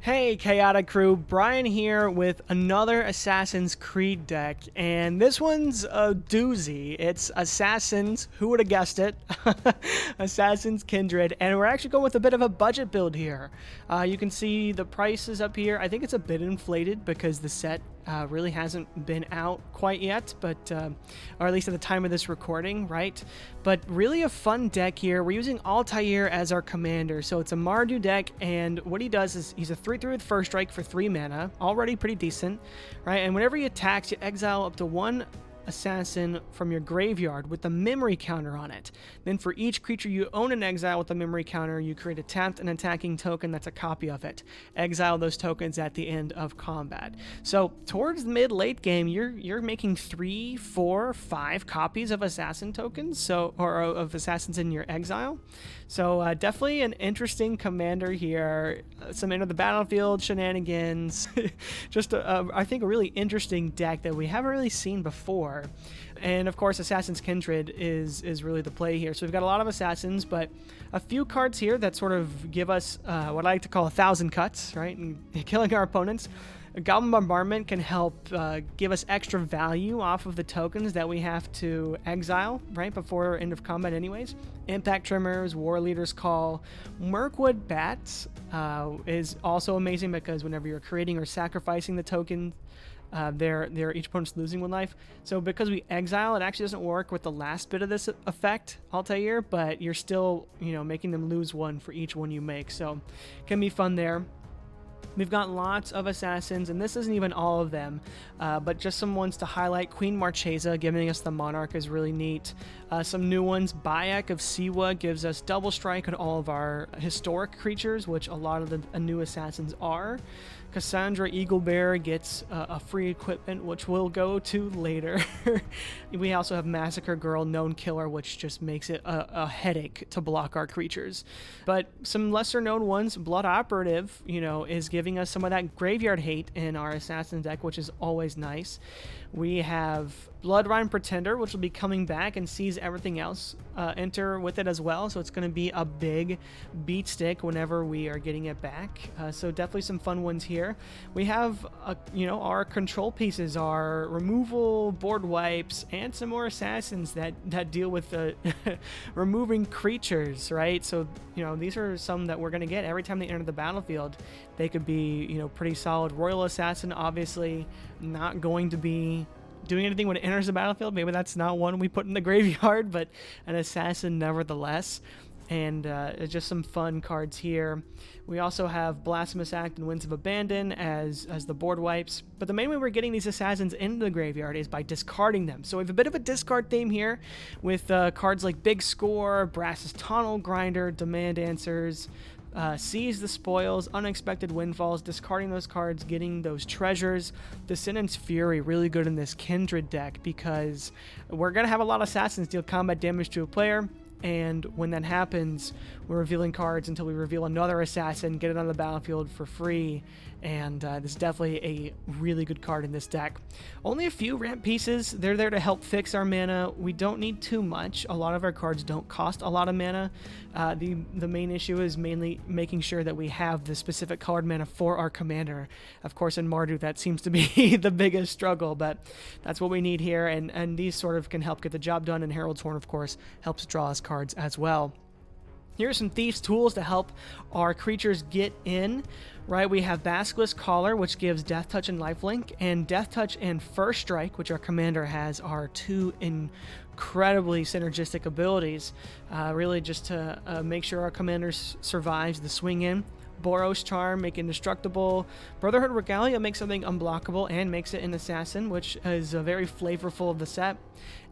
Hey Chaotic Crew, Brian here with another Assassin's Creed deck, and this one's a doozy. It's Assassins, who would have guessed it, Assassin's Kindred, and we're actually going with a bit of a budget build here. You can see the prices up here. I think it's a bit inflated because the set really hasn't been out quite yet, but or at least at the time of this recording, right? But really a fun deck here. We're using Altair as our commander, so it's a Mardu deck, and what he does is he's a 3/3 with first strike for 3 mana, already pretty decent, right? And whenever he attacks, you exile up to 1 assassin from your graveyard with the memory counter on it. Then for each creature you own in exile with the memory counter, you create a tapped and attacking token that's a copy of it. Exile those tokens at the end of combat. So towards the mid-late game, you're making 3, 4, 5 copies of assassin tokens, or of assassins in your exile. So definitely an interesting commander here. Some enter the battlefield shenanigans. Just I think a really interesting deck that we haven't really seen before. And of course, Assassin's Kindred is really the play here. So we've got a lot of assassins, but a few cards here that sort of give us what I like to call 1,000 cuts, right? And killing our opponents. Goblin Bombardment can help give us extra value off of the tokens that we have to exile, right, before end of combat anyways. Impact Tremors, War Leader's Call. Mirkwood Bats is also amazing because whenever you're creating or sacrificing the token, each opponent's losing 1 life. So because we exile, it actually doesn't work with the last bit of this effect, Altair, but you're still, making them lose 1 for each one you make. So it can be fun there. We've got lots of assassins, and this isn't even all of them, but just some ones to highlight. Queen Marchesa giving us the Monarch is really neat. Some new ones. Bayek of Siwa gives us double strike on all of our historic creatures, which a lot of the new assassins are. Cassandra Eaglebear gets a free equipment, which we'll go to later. We also have Massacre Girl, Known Killer, which just makes it a headache to block our creatures. But some lesser known ones, Blood Operative, is giving us some of that graveyard hate in our assassin deck, which is always nice. We have Bloodrime Pretender, which will be coming back and sees everything else enter with it as well. So it's going to be a big beat stick whenever we are getting it back. So definitely some fun ones here. We have, our control pieces, our removal, board wipes, and some more assassins that deal with removing creatures, right? So, these are some that we're going to get every time they enter the battlefield. They could be, pretty solid. Royal Assassin, obviously, not going to be doing anything when it enters the battlefield. Maybe that's not one we put in the graveyard, but an assassin nevertheless. And just some fun cards here. We also have Blasphemous Act and Winds of Abandon as the board wipes. But the main way we're getting these assassins into the graveyard is by discarding them. So we have a bit of a discard theme here with cards like Big Score, Brass's Tunnel Grinder, Demand Answers, Seize the Spoils, Unexpected Windfalls, discarding those cards, getting those treasures. Descendant's Fury, really good in this Kindred deck because we're going to have a lot of assassins deal combat damage to a player. And when that happens, we're revealing cards until we reveal another assassin, get it on the battlefield for free, and this is definitely a really good card in this deck. Only a few ramp pieces. They're there to help fix our mana. We don't need too much. A lot of our cards don't cost a lot of mana. The main issue is mainly making sure that we have the specific colored mana for our commander. Of course, in Mardu, that seems to be the biggest struggle, but that's what we need here, and these sort of can help get the job done, and Herald's Horn, of course, helps draw us cards as well. Here are some Thief's Tools to help our creatures get in, right? We have Basilisk Collar, which gives Death Touch and Lifelink, and Death Touch and First Strike, which our commander has, are 2 incredibly synergistic abilities, really just to make sure our commander survives the swing in. Boros Charm, make indestructible. Brotherhood Regalia makes something unblockable and makes it an assassin, which is very flavorful of the set.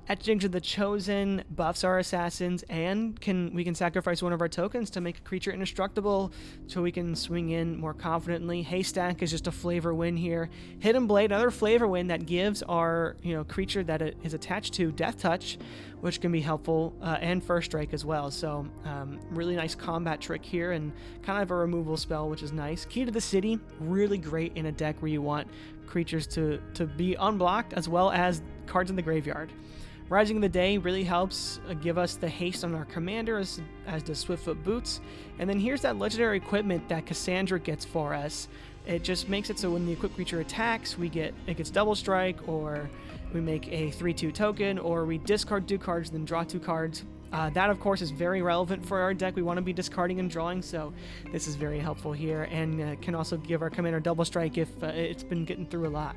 Etchings of the Chosen buffs our assassins, and we can sacrifice one of our tokens to make a creature indestructible so we can swing in more confidently. Haystack is just a flavor win here. Hidden Blade, another flavor win that gives our creature that it is attached to Death Touch, which can be helpful, and First Strike as well. So really nice combat trick here, and kind of a removal spell, which is nice. Key to the City, really great in a deck where you want creatures to be unblocked as well as cards in the graveyard. Rising of the Day really helps give us the haste on our commander, as does Swiftfoot Boots. And then here's that legendary equipment that Cassandra gets for us. It just makes it so when the equipped creature attacks, it gets double strike, or we make a 3/2 token, or we discard 2 cards, then draw 2 cards. That, of course, is very relevant for our deck. We want to be discarding and drawing, so this is very helpful here, and can also give our commander double strike if it's been getting through a lot.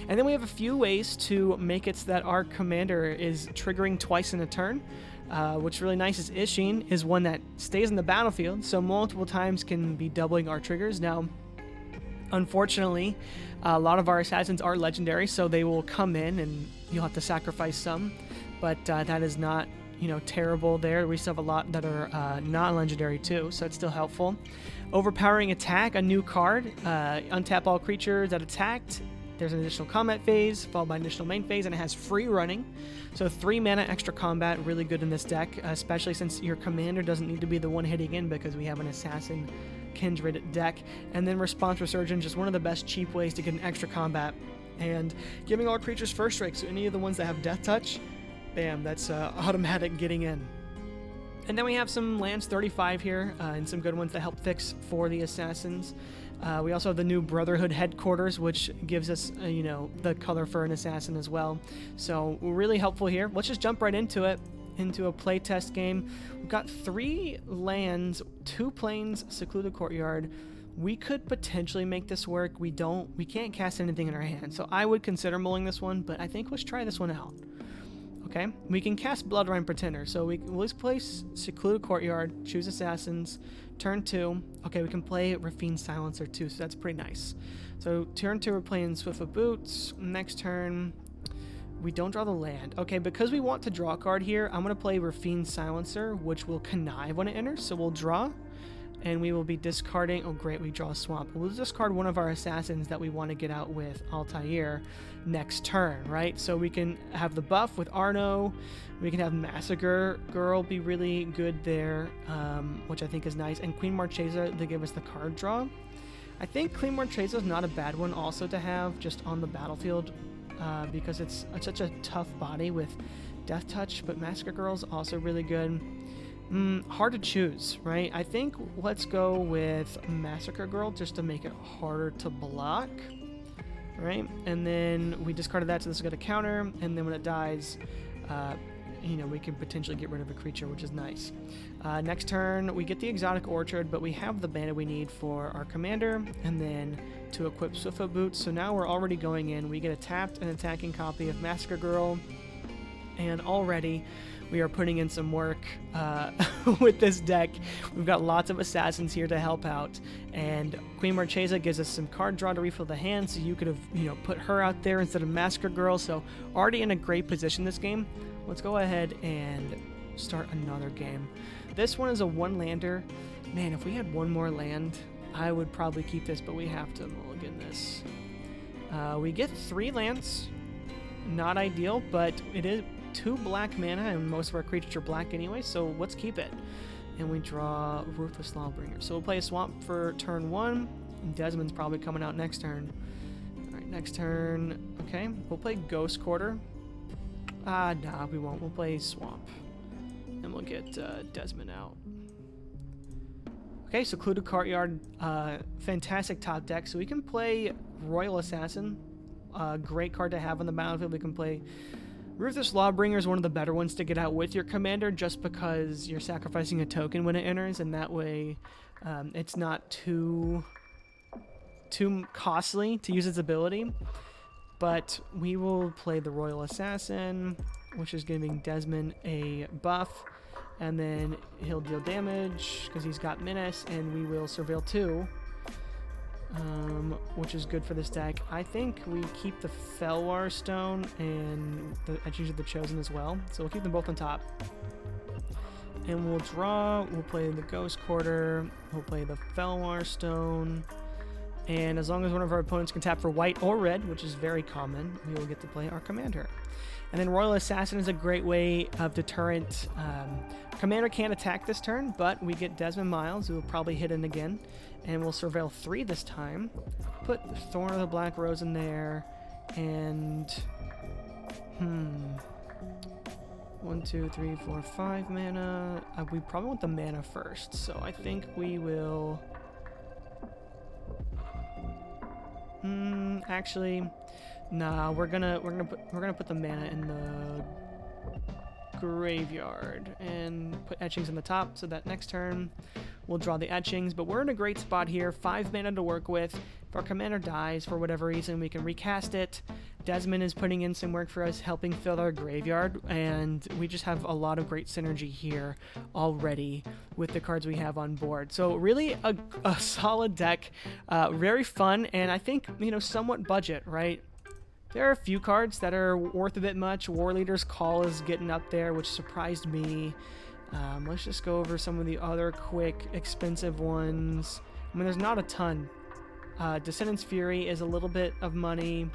And then we have a few ways to make it so that our commander is triggering twice in a turn. What's really nice is Ishin is one that stays in the battlefield, so multiple times can be doubling our triggers. Now, unfortunately, a lot of our assassins are legendary, so they will come in and you'll have to sacrifice some, but that is not terrible there. We still have a lot that are not legendary too, so it's still helpful. Overpowering Attack, a new card. Untap all creatures that attacked. There's an additional combat phase, followed by an additional main phase, and it has free running. So 3 mana extra combat, really good in this deck, especially since your commander doesn't need to be the one hitting in because we have an assassin kindred deck. And then Response Resurgence, just one of the best cheap ways to get an extra combat. And giving all creatures first strike, so any of the ones that have Death Touch, bam, that's automatic getting in. And then we have some lands, 35 here, and some good ones that help fix for the assassins. We also have the new Brotherhood Headquarters, which gives us, the color for an assassin as well. So really helpful here. Let's just jump right into it, into a playtest game. We've got 3 lands, 2 plains, Secluded Courtyard. We could potentially make this work. We can't cast anything in our hand, so I would consider mulling this one, but I think let's try this one out. Okay, we can cast Bloodrime Pretender, so let's place Secluded Courtyard, choose Assassins, turn 2. Okay, we can play Rafine Silencer too, so that's pretty nice. So turn 2, we're playing Swiftfoot Boots. Next turn, we don't draw the land. Okay, because we want to draw a card here, I'm going to play Rafine Silencer, which will connive when it enters, so we'll draw. And we will be discarding, oh great, we draw a swamp. We'll discard one of our assassins that we want to get out with Altair next turn, right? So we can have the buff with Arno, we can have Massacre Girl be really good there, which I think is nice, and Queen Marchesa to give us the card draw. I think Queen Marchesa is not a bad one also to have just on the battlefield, because it's such a tough body with Death Touch, but Massacre Girl is also really good. Hard to choose, right? I think let's go with Massacre Girl just to make it harder to block, right? And then we discarded that, so this is going to counter, and then when it dies, we can potentially get rid of a creature, which is nice. Next turn, we get the Exotic Orchard, but we have the bandit we need for our commander, and then to equip Swiftfoot Boots. So now we're already going in. We get a tapped and attacking copy of Massacre Girl, and already we are putting in some work with this deck. We've got lots of assassins here to help out, and Queen Marchesa gives us some card draw to refill the hand, so you could have put her out there instead of Massacre Girl. So already in a great position this game. Let's go ahead and start another game. This one is a 1-lander. Man, if we had one more land, I would probably keep this, but we have to mulligan this. We get 3 lands. Not ideal, but it is 2 black mana, and most of our creatures are black anyway, so let's keep it. And we draw Ruthless Lawbringer. So we'll play a swamp for turn 1, and Desmond's probably coming out next turn. Alright, next turn, okay, we'll play Ghost Quarter. Nah, we won't. We'll play Swamp. And we'll get Desmond out. Okay, Secluded Courtyard, fantastic top deck. So we can play Royal Assassin, great card to have on the battlefield. We can play Ruthless Lawbringer is one of the better ones to get out with your commander, just because you're sacrificing a token when it enters, and that way it's not too costly to use its ability. But we will play the Royal Assassin, which is giving Desmond a buff, and then he'll deal damage because he's got Menace, and we will Surveil 2, which is good for this deck. I think we keep the Felwar Stone and the Etchings of the Chosen as well, so we'll keep them both on top. And we'll draw, we'll play the Ghost Quarter, we'll play the Felwar Stone, and as long as one of our opponents can tap for white or red, which is very common, we will get to play our commander. And then Royal Assassin is a great way of deterrent. Commander can't attack this turn, but we get Desmond Miles, who will probably hit in again, and we'll Surveil 3 this time. Put Thorn of the Black Rose in there, and 1, 2, 3, 4, 5 mana. We probably want the mana first, so I think we will. Actually, nah. We're gonna put the mana in the graveyard and put etchings on the top, so that next turn we'll draw the etchings. But we're in a great spot here. 5 mana to work with. If our commander dies for whatever reason, we can recast it. Desmond is putting in some work for us, helping fill our graveyard, and we just have a lot of great synergy here already with the cards we have on board. So really a solid deck, very fun, and I think, you know, somewhat budget, right? There are a few cards that are worth a bit much. War Leader's Call is getting up there, which surprised me. Let's just go over some of the other quick, expensive ones. I mean, there's not a ton. Descendant's Fury is a little bit of money.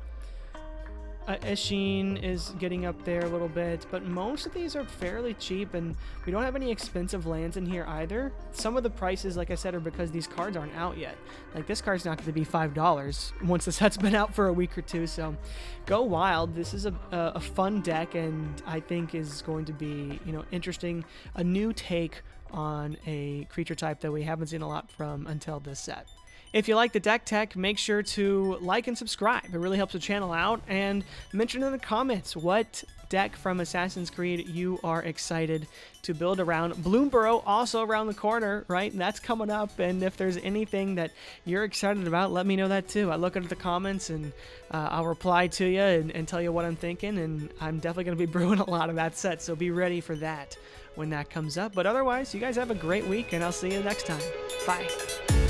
Eshin is getting up there a little bit, but most of these are fairly cheap, and we don't have any expensive lands in here either. Some of the prices, like I said, are because these cards aren't out yet. Like, this card's not going to be $5 once the set's been out for a week or two, so go wild. This is a fun deck, and I think is going to be, you know, interesting, a new take on a creature type that we haven't seen a lot from until this set. If you like the deck tech, make sure to like and subscribe. It really helps the channel out. And mention in the comments what deck from Assassin's Creed you are excited to build around. Bloomburrow also around the corner, right? That's coming up. And if there's anything that you're excited about, let me know that too. I look at the comments and I'll reply to you and tell you what I'm thinking. And I'm definitely going to be brewing a lot of that set, so be ready for that when that comes up. But otherwise, you guys have a great week, and I'll see you next time. Bye.